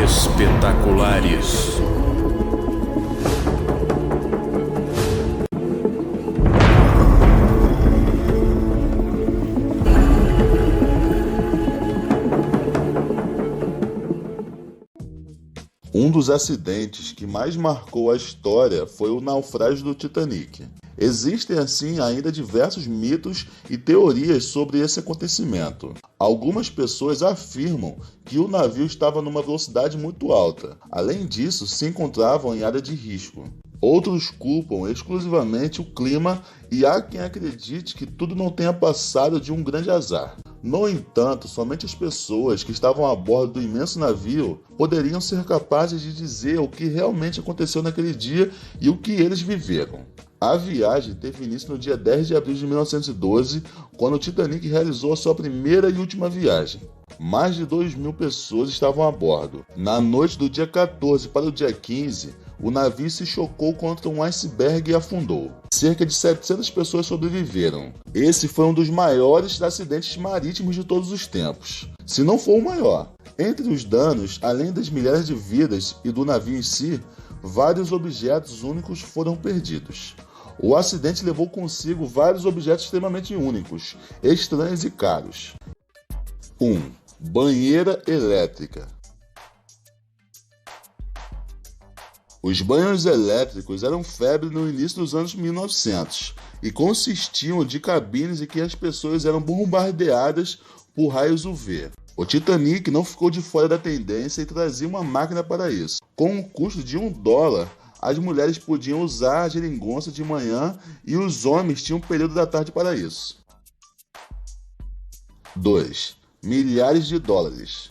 espetaculares. Um dos acidentes que mais marcou a história foi o naufrágio do Titanic. Existem, assim, ainda diversos mitos e teorias sobre esse acontecimento. Algumas pessoas afirmam que o navio estava numa velocidade muito alta. Além disso, se encontravam em área de risco. Outros culpam exclusivamente o clima e há quem acredite que tudo não tenha passado de um grande azar. No entanto, somente as pessoas que estavam a bordo do imenso navio poderiam ser capazes de dizer o que realmente aconteceu naquele dia e o que eles viveram. A viagem teve início no dia 10 de abril de 1912, quando o Titanic realizou a sua primeira e última viagem. Mais de 2.000 pessoas estavam a bordo. Na noite do dia 14 para o dia 15, o navio se chocou contra um iceberg e afundou. Cerca de 700 pessoas sobreviveram. Esse foi um dos maiores acidentes marítimos de todos os tempos, se não for o maior. Entre os danos, além das milhares de vidas e do navio em si, vários objetos únicos foram perdidos. O acidente levou consigo vários objetos extremamente únicos, estranhos e caros. 1. Banheira elétrica. Os banhos elétricos eram febre no início dos anos 1900 e consistiam de cabines em que as pessoas eram bombardeadas por raios UV. O Titanic não ficou de fora da tendência e trazia uma máquina para isso. Com um custo de $1, as mulheres podiam usar a geringonça de manhã e os homens tinham um período da tarde para isso. 2. Milhares de dólares.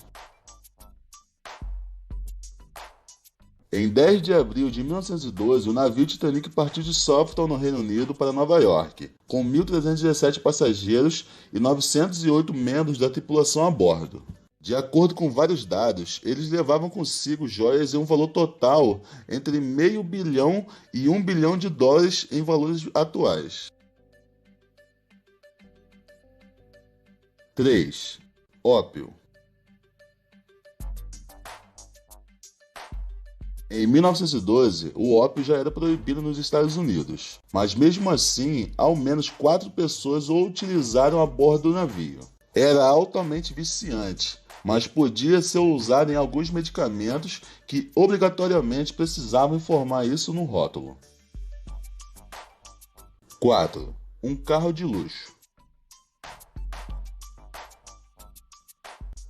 Em 10 de abril de 1912, o navio Titanic partiu de Southampton, no Reino Unido, para Nova York, com 1.317 passageiros e 908 membros da tripulação a bordo. De acordo com vários dados, eles levavam consigo joias em um valor total entre $500 milhão e $1 bilhão em valores atuais. 3. Ópio. Em 1912, o ópio já era proibido nos Estados Unidos, mas mesmo assim, ao menos 4 pessoas o utilizaram a bordo do navio. Era altamente viciante, mas podia ser usado em alguns medicamentos que obrigatoriamente precisavam informar isso no rótulo. 4. Um carro de luxo.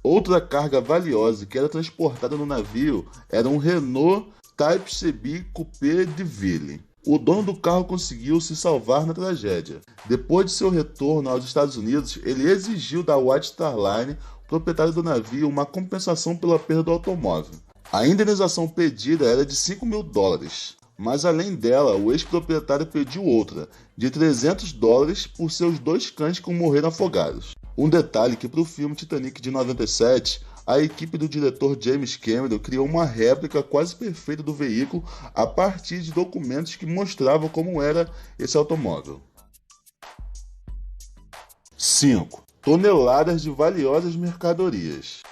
Outra carga valiosa que era transportada no navio era um Renault Type CB Coupé de Ville. O dono do carro conseguiu se salvar na tragédia. Depois de seu retorno aos Estados Unidos, ele exigiu da White Star Line, proprietário do navio, uma compensação pela perda do automóvel. A indenização pedida era de $5.000, mas além dela, o ex-proprietário pediu outra, de $300 por seus 2 cães que morreram afogados. Um detalhe que para o filme Titanic de 97, a equipe do diretor James Cameron criou uma réplica quase perfeita do veículo a partir de documentos que mostravam como era esse automóvel. 5. Toneladas de valiosas mercadorias.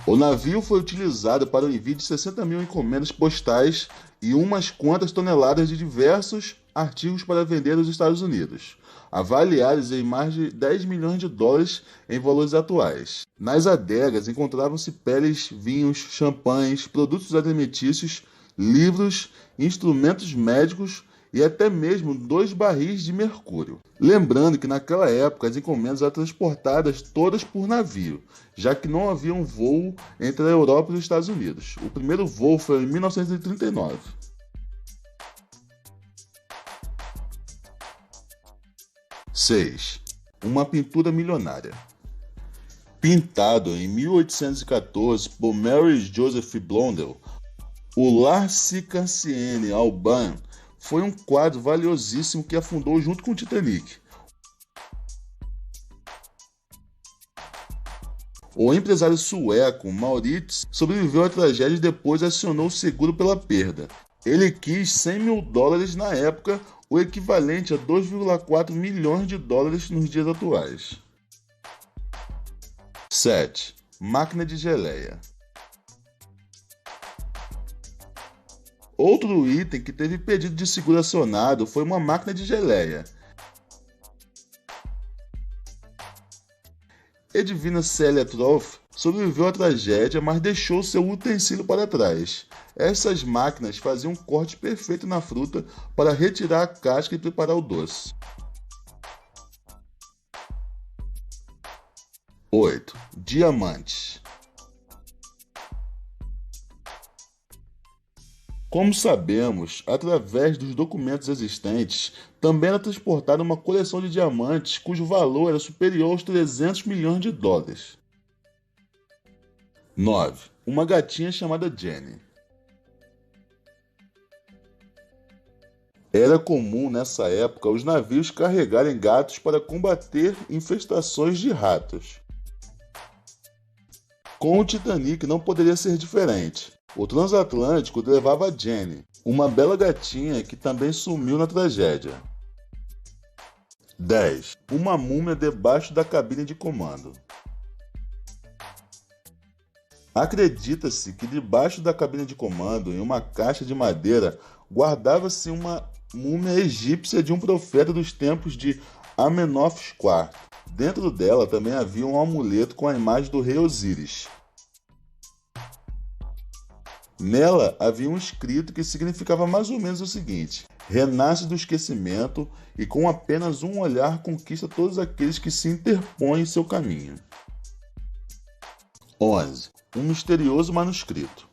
O navio foi utilizado para o envio de 60 mil encomendas postais e umas quantas toneladas de diversos artigos para vender nos Estados Unidos, avaliados em mais de $10 milhões em valores atuais. Nas adegas encontravam-se peles, vinhos, champanhes, produtos alimentícios, livros, instrumentos médicos e até mesmo 2 barris de mercúrio. Lembrando que naquela época as encomendas eram transportadas todas por navio, já que não havia um voo entre a Europa e os Estados Unidos. O primeiro voo foi em 1939. 6. Uma pintura milionária. Pintado em 1814 por Mary Joseph Blondel, o L'Arc-en-Ciel Alban foi um quadro valiosíssimo que afundou junto com o Titanic. O empresário sueco Maurits sobreviveu à tragédia e depois acionou o seguro pela perda. Ele quis $100 mil na época, o equivalente a $2,4 milhões nos dias atuais. 7. Máquina de geleia. Outro item que teve pedido de seguro acionado foi uma máquina de geleia. Edwina Celia Troth sobreviveu à tragédia, mas deixou seu utensílio para trás. Essas máquinas faziam um corte perfeito na fruta para retirar a casca e preparar o doce. 8. Diamantes. Como sabemos, através dos documentos existentes, também era transportada uma coleção de diamantes cujo valor era superior aos 300 milhões de dólares. 9. Uma gatinha chamada Jenny. Era comum nessa época os navios carregarem gatos para combater infestações de ratos. Com o Titanic não poderia ser diferente. O transatlântico levava Jenny, uma bela gatinha que também sumiu na tragédia. 10. Uma múmia debaixo da cabine de comando. Acredita-se que debaixo da cabine de comando, em uma caixa de madeira, guardava-se uma múmia egípcia de um profeta dos tempos de Amenófis IV. Dentro dela também havia um amuleto com a imagem do rei Osíris. Nela havia um escrito que significava mais ou menos o seguinte: renasce do esquecimento e com apenas um olhar conquista todos aqueles que se interpõem em seu caminho. 11. Um misterioso manuscrito.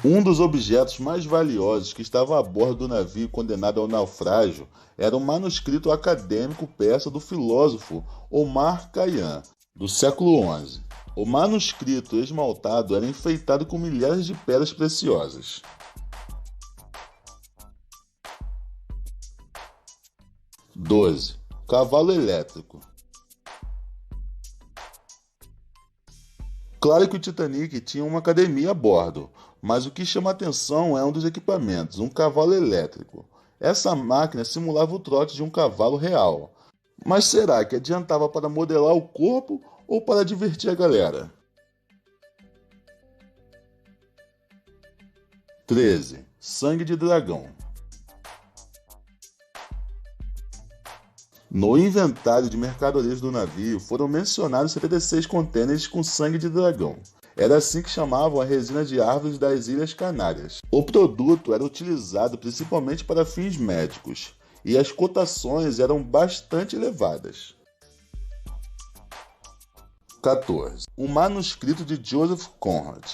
Um dos objetos mais valiosos que estava a bordo do navio condenado ao naufrágio era um manuscrito acadêmico persa do filósofo Omar Khayyam, do século XI. O manuscrito esmaltado era enfeitado com milhares de pedras preciosas. 12. Cavalo elétrico. Claro que o Titanic tinha uma academia a bordo, mas o que chama a atenção é um dos equipamentos, um cavalo elétrico. Essa máquina simulava o trote de um cavalo real. Mas será que adiantava para modelar o corpo ou para divertir a galera? 13. Sangue de dragão. No inventário de mercadorias do navio foram mencionados 76 contêineres com sangue de dragão. Era assim que chamavam a resina de árvores das Ilhas Canárias. O produto era utilizado principalmente para fins médicos, e as cotações eram bastante elevadas. 14. Um manuscrito de Joseph Conrad.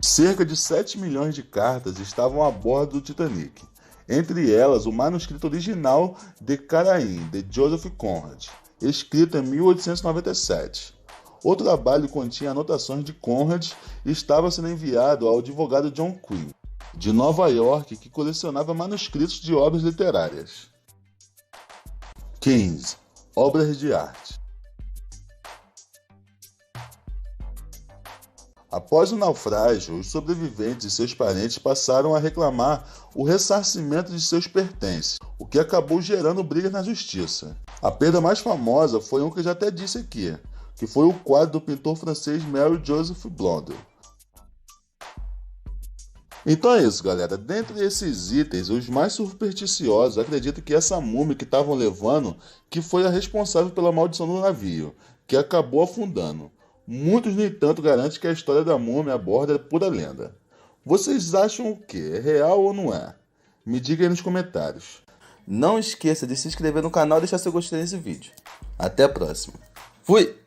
Cerca de 7 milhões de cartas estavam a bordo do Titanic. Entre elas, o manuscrito original de Caraim, de Joseph Conrad, escrito em 1897. O trabalho continha anotações de Conrad e estava sendo enviado ao advogado John Quinn, de Nova York, que colecionava manuscritos de obras literárias. 15. Obras de arte. Após o naufrágio, os sobreviventes e seus parentes passaram a reclamar o ressarcimento de seus pertences, o que acabou gerando brigas na justiça. A perda mais famosa foi um que eu já até disse aqui, que foi o quadro do pintor francês Marie-Joseph Blondel. Então é isso, galera. Dentre esses itens, os mais supersticiosos acreditam que essa múmia que estavam levando que foi a responsável pela maldição do navio, que acabou afundando. Muitos, no entanto, garantem que a história da múmia a bordo é pura lenda. Vocês acham o quê? É real ou não é? Me diga aí nos comentários. Não esqueça de se inscrever no canal e deixar seu gostei nesse vídeo. Até a próxima. Fui!